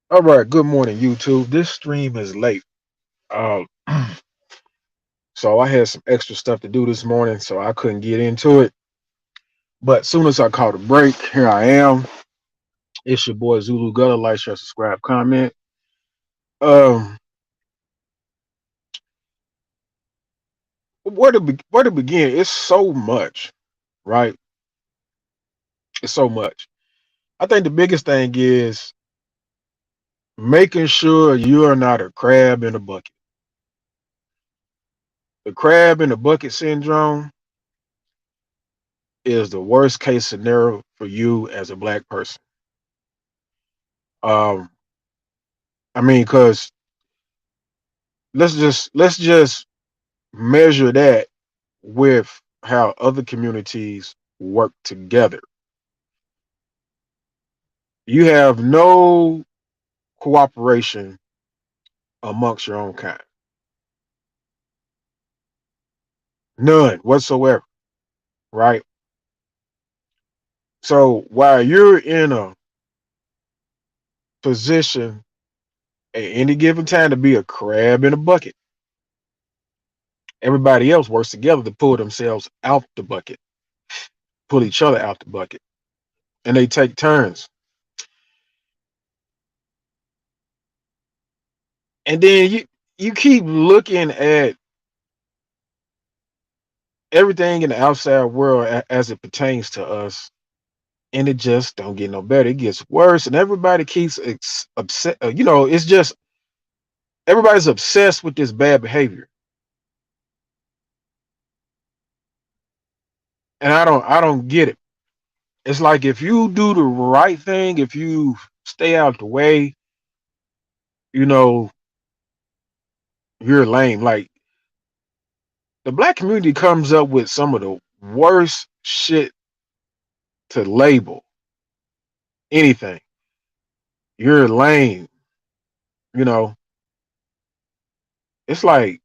All right, good morning, YouTube. This stream is late. Um, so I had some extra stuff to do this morning, so I couldn't get into it. But as soon as I caught a break, here I am. It's your boy Zulu Gutter. Like, share, subscribe, comment. Um, where to begin? It's so much, right? It's so much. I think the biggest thing is making sure you are not a crab in a bucket. The crab in the bucket syndrome is the worst case scenario for you as a black person. Um, I mean, because let's just measure that with how other communities work together. You have no cooperation amongst your own kind, none whatsoever, right? So while you're in a position at any given time to be a crab in a bucket, everybody else works together to pull themselves out the bucket, pull each other out the bucket, and they take turns. And then you keep looking at everything in the outside world as it pertains to us, and it just don't get no better. It gets worse, and everybody keeps upset. It's just everybody's obsessed with this bad behavior, and I don't get it. It's like if you do the right thing, if you stay out the way, you know, you're lame. Like the black community comes up with some of the worst shit to label anything. You're lame. You know, it's like,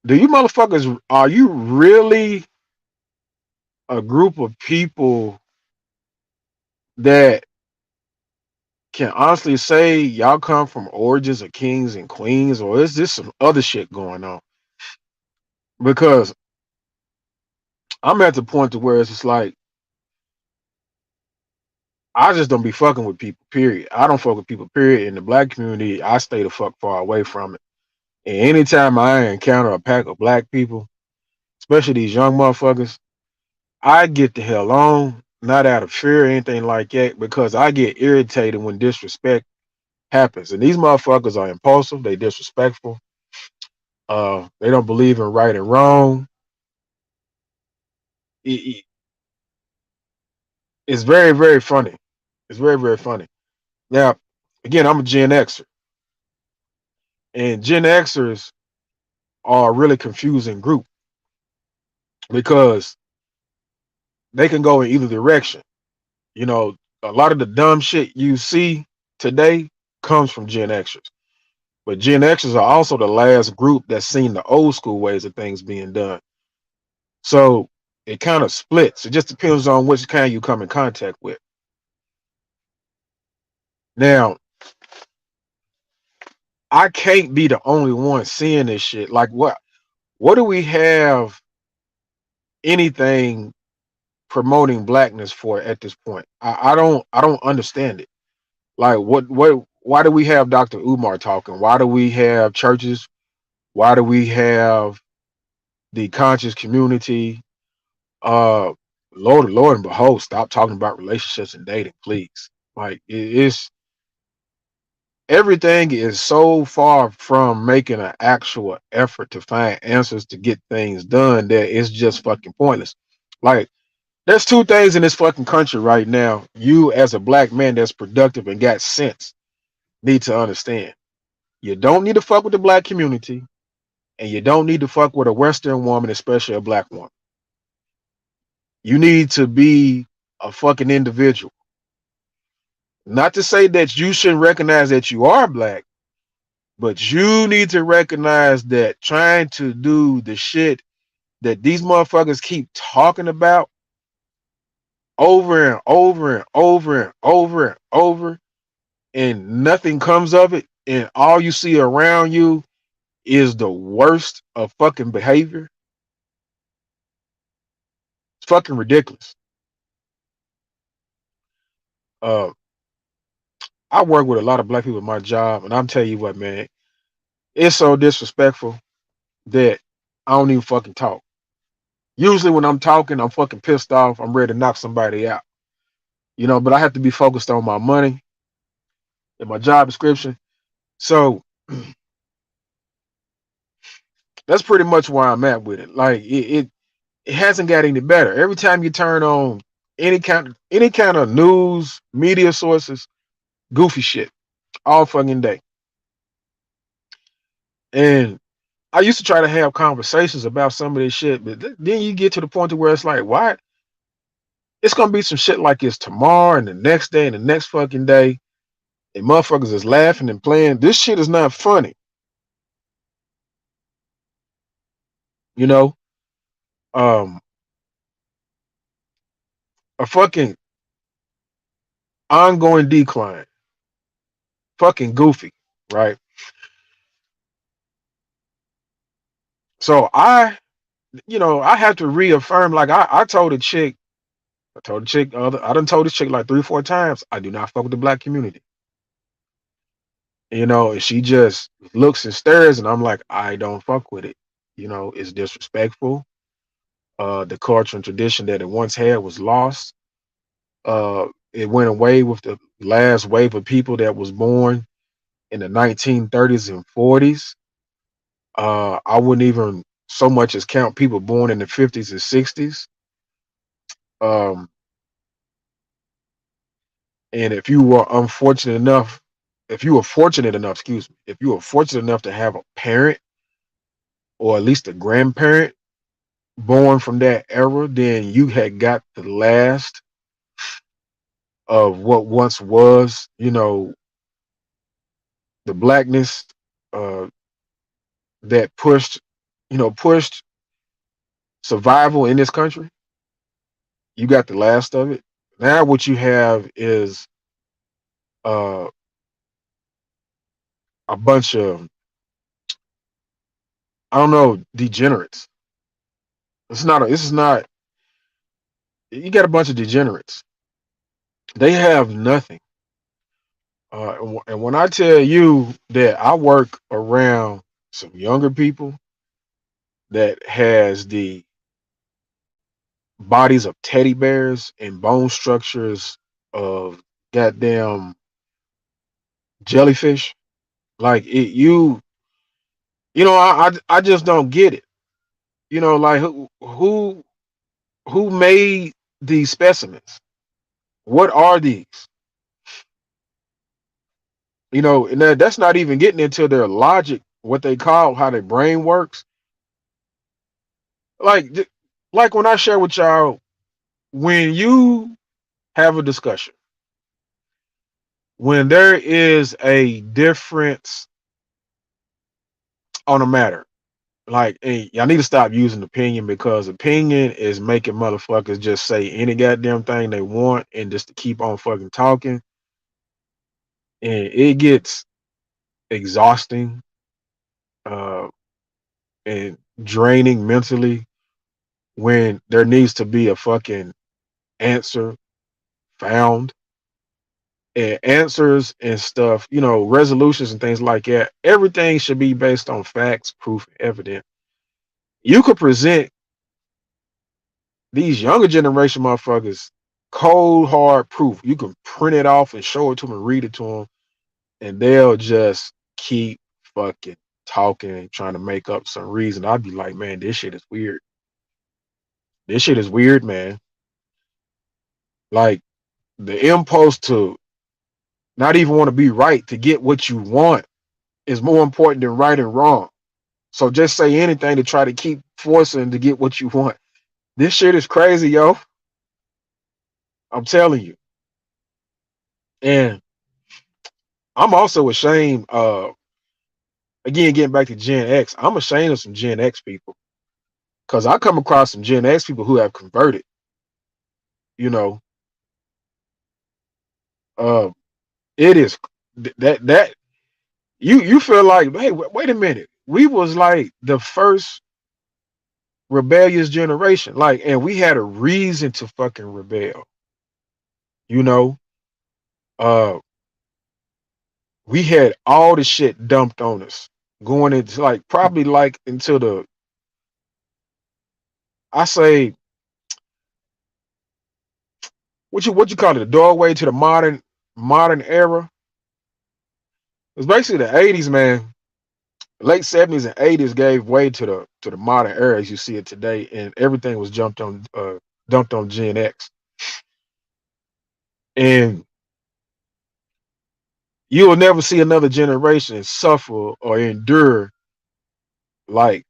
do you motherfuckers, are you really a group of people that can honestly say y'all come from origins of kings and queens, or is this some other shit going on? Because I'm at the point to where it's just like I just don't be fucking with people. Period. I don't fuck with people. Period. In the black community, I stay the fuck far away from it. And anytime I encounter a pack of black people, especially these young motherfuckers, I get the hell on, not out of fear or anything like that, because I get irritated when disrespect happens. And these motherfuckers are impulsive, they disrespectful, they don't believe in right and wrong. It- it's very, very funny. It's very, very funny. Now, again, I'm a Gen Xer, and Gen Xers are a really confusing group because they can go in either direction. You know, a lot of the dumb shit you see today comes from Gen Xers. But Gen Xers are also the last group that's seen the old school ways of things being done. So it kind of splits. It just depends on which kind you come in contact with. Now, I can't be the only one seeing this shit. Like what do we have anything promoting blackness for at this point? I don't understand it. Like what why do we have Dr. Umar talking? Why do we have churches? Why do we have the conscious community? Uh Lord and behold, stop talking about relationships and dating, please. Like it's everything is so far from making an actual effort to find answers to get things done that it's just fucking pointless. Like there's two things in this fucking country right now. You as a black man that's productive and got sense need to understand. You don't need to fuck with the black community, and you don't need to fuck with a Western woman, especially a black woman. You need to be a fucking individual. Not to say that you shouldn't recognize that you are black, but you need to recognize that trying to do the shit that these motherfuckers keep talking about over and over and over and over and over. and nothing comes of it, and all you see around you is the worst of fucking behavior. It's fucking ridiculous. Uh, I work with a lot of black people at my job, and I'm telling you what, man, it's so disrespectful that I don't even fucking talk. Usually when I'm talking, I'm fucking pissed off. I'm ready to knock somebody out, but I have to be focused on my money and my job description. So that's pretty much where I'm at with it. Like it hasn't got any better. Every time you turn on any kind of news, media sources, goofy shit all fucking day. And I used to try to have conversations about some of this shit, but then you get to the point to where it's like, why? It's gonna be some shit like this tomorrow and the next day and the next fucking day, and motherfuckers is laughing and playing. This shit is not funny, you know. Um, a fucking ongoing decline, fucking goofy, right? So I have to reaffirm. Like I told a chick, I done told this chick like 3 or 4 times, I do not fuck with the black community. And she just looks and stares, and I'm like, I don't fuck with it. It's disrespectful. The culture and tradition that it once had was lost. It went away with the last wave of people that was born in the 1930s and 40s. I wouldn't even so much as count people born in the 50s and 60s. Um, and if you were fortunate enough, excuse me, if you were fortunate enough to have a parent or at least a grandparent born from that era, then you had got the last of what once was, the blackness uh, that pushed survival in this country. You got the last of it. Now what you have is uh, a bunch of, I don't know, degenerates. This is not. You got a bunch of degenerates. They have nothing. And when I tell you that I work around some younger people that has the bodies of teddy bears and bone structures of goddamn jellyfish, like I just don't get it. Like who made these specimens? What are these? And that's not even getting into their logic, what they call how their brain works. Like, like when I share with y'all, when you have a discussion, when there is a difference on a matter, like, hey, y'all need to stop using opinion, because opinion is making motherfuckers just say any goddamn thing they want and just to keep on fucking talking. And it gets exhausting uh, and draining mentally when there needs to be a fucking answer found, and answers and stuff, resolutions and things like that. Everything should be based on facts, proof, and evidence. You could present these younger generation motherfuckers cold hard proof. You can print it off and show it to them and read it to them, and they'll just keep fucking talking and trying to make up some reason. I'd be like, man, this shit is weird. This shit is weird, man. Like, the impulse to not even want to be right to get what you want is more important than right and wrong. So just say anything to try to keep forcing to get what you want. This shit is crazy, yo. I'm telling you. And I'm also ashamed. Again, getting back to Gen X, I'm ashamed of some Gen X people, because I come across some Gen X people who have converted. You know, uh, it is. that you feel like, hey, wait a minute, we was like the first rebellious generation, like, and we had a reason to fucking rebel. You know, uh, we had all the shit dumped on us, going into like probably like into the, I say, what you call it, the doorway to the modern era. It's basically the '80s, man. Late '70s and '80s gave way to the modern era as you see it today, and everything was dumped on Gen X. And you will never see another generation suffer or endure like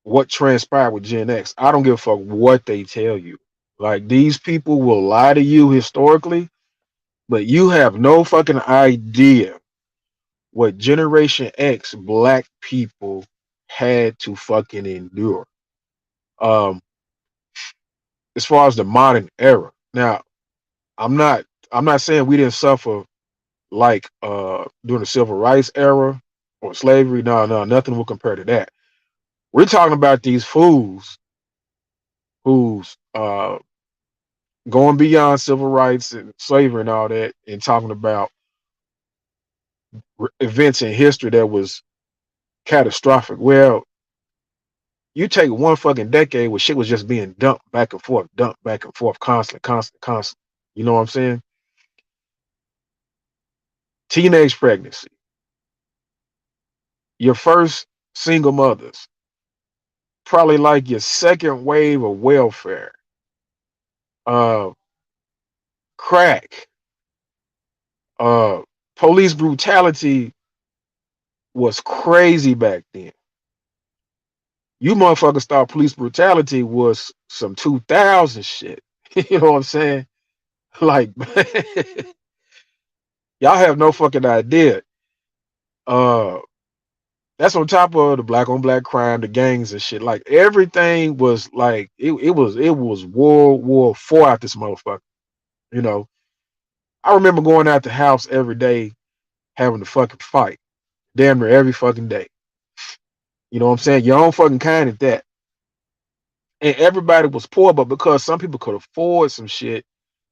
what transpired with Gen X. I don't give a fuck what they tell you. Like, these people will lie to you historically, but you have no fucking idea what Generation X black people had to fucking endure. Um, as far as the modern era. Now, I'm not I'm not saying we didn't suffer like during the civil rights era or slavery. No, no, nothing will compare to that. We're talking about these fools who's going beyond civil rights and slavery and all that, and talking about events in history that was catastrophic. Well, you take one fucking decade where shit was just being dumped back and forth, constant, constant, constant. You know what I'm saying? Teenage pregnancy, your first single mothers, probably like your second wave of welfare, uh, crack, uh, police brutality was crazy back then. You motherfuckers thought police brutality was some 2000 shit. You know what I'm saying? Like, y'all have no fucking idea. Uh, that's on top of the black on black crime, the gangs and shit. Like, everything was like it was World War IV out this motherfucker. You know, I remember going out the house every day having to fucking fight, damn near every fucking day. You know what I'm saying? Your own fucking kind at that. And everybody was poor, but because some people could afford some shit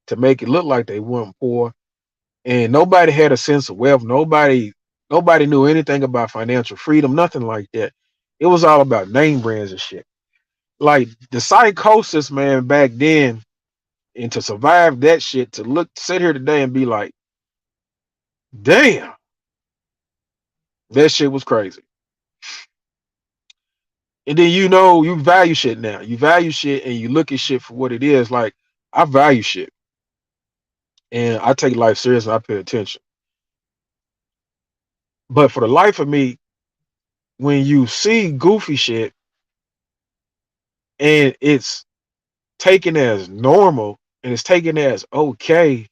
to make it look like they weren't poor, and nobody had a sense of wealth. Nobody knew anything about financial freedom, nothing like that. It was all about name brands and shit. Like, the psychosis, man, back then, and to survive that shit, to sit here today and be like, damn, that shit was crazy. And then, you value shit now. You value shit and you look at shit for what it is. Like, I value shit and I take life serious and I pay attention. But for the life of me, when you see goofy shit and it's taken as normal and it's taken as okay,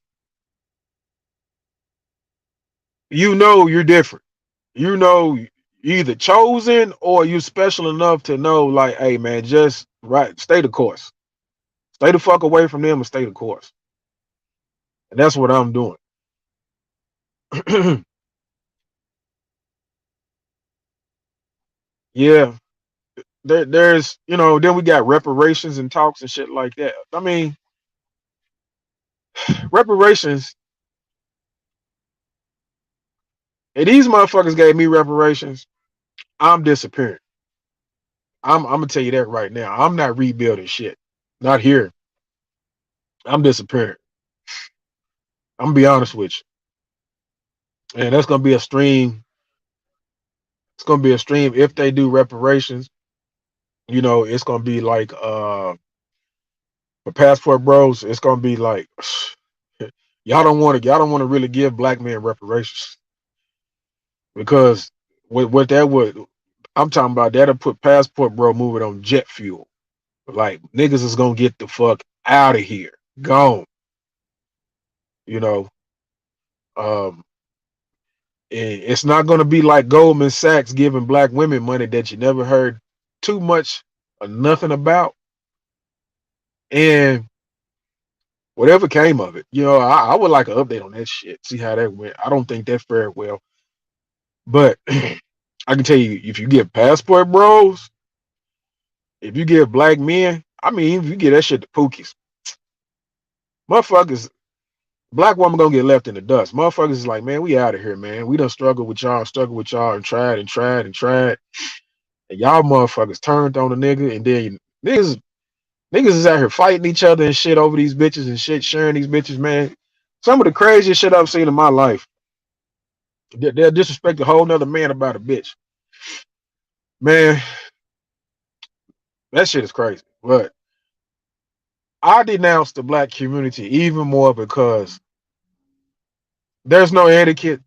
you're different. You either chosen or you special enough to know, like, hey man, just right, stay the course. Stay the fuck away from them and stay the course. And that's what I'm doing. Yeah. There's, then we got reparations and talks and shit like that. I mean, reparations, and these motherfuckers gave me reparations, I'm disappearing. I'm gonna tell you that right now. I'm not rebuilding shit. Not here. I'm disappearing. I'm gonna be honest with you. And that's gonna be a stream. It's gonna be a stream if they do reparations. It's gonna be like for passport bros, it's gonna be like y'all don't want to really give black men reparations because what that would, I'm talking about, that'll put passport bro moving on jet fuel. Like, niggas is gonna get the fuck out of here. Gone. You know. Um and it's not gonna be like Goldman Sachs giving black women money that you never heard too much or nothing about. And Whatever came of it, I would like an update on that shit. See how that went. I don't think that fared well, but I can tell you, if you get passport bros, if you get black men, I mean, if you get that shit to Pookies, motherfuckers, black woman gonna get left in the dust. Motherfuckers is like, man, we out of here, man. We done struggled with y'all, and tried and tried and tried, and y'all motherfuckers turned on the nigga, and then niggas is out here fighting each other and shit over these bitches and shit, sharing these bitches, man. Some of the craziest shit I've seen in my life. They'll disrespect a whole nother man about a bitch. Man, that shit is crazy. But I denounce the black community even more because there's no etiquette.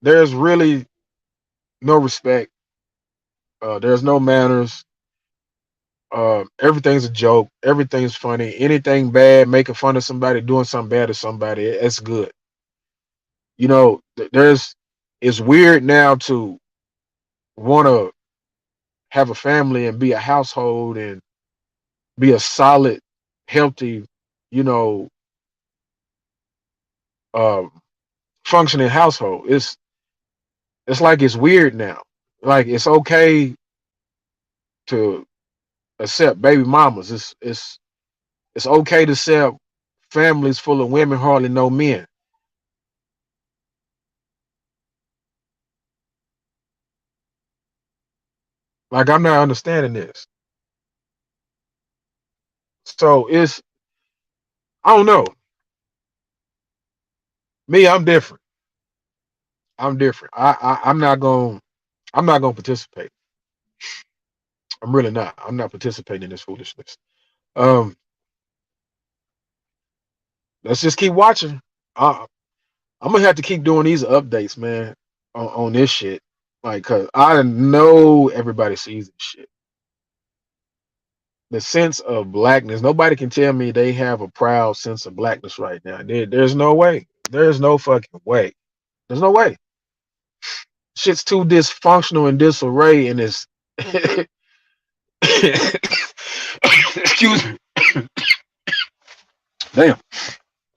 There's really no respect. There's no manners. Everything's a joke. Everything's funny. Anything bad, making fun of somebody, doing something bad to somebody, it's good. It's weird now to want to have a family and be a household and be a solid, healthy, you know, uh, functioning household. It's like it's weird now. Like it's okay to accept baby mamas. It's okay to accept families full of women hardly know men. Like I'm not understanding this. So I don't know. Me, I'm different. I'm different. I'm not gonna participate. I'm really not. I'm not participating in this foolishness. Um, let's just keep watching. I, I'm gonna have to keep doing these updates, man, on this shit. Like, cause I know everybody sees this shit. The sense of blackness. Nobody can tell me they have a proud sense of blackness right now. There's no way. There's no fucking way. There's no way. Shit's too dysfunctional and disarray, and it's excuse me. Damn.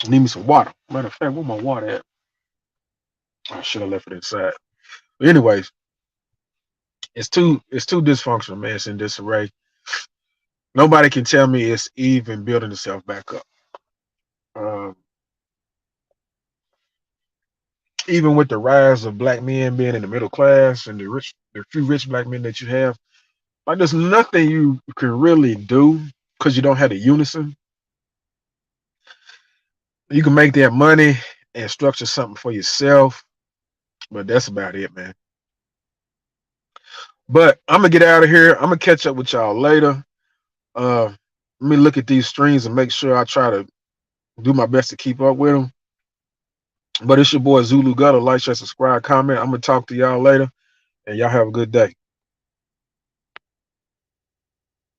I need me some water. Matter of fact, where my water at? I should have left it inside. But anyways, it's too dysfunctional, man. It's in disarray. Nobody can tell me it's even building itself back up. Um, even with the rise of black men being in the middle class and the few rich black men that you have, like there's nothing you can really do because you don't have the unison. You can make that money and structure something for yourself, but that's about it, man. But I'm gonna get out of here. I'm gonna catch up with y'all later. Let me look at these streams and make sure I try to do my best to keep up with them. But it's your boy Zulu Gutter. Like, share, subscribe, comment. I'm gonna talk to y'all later, and y'all have a good day.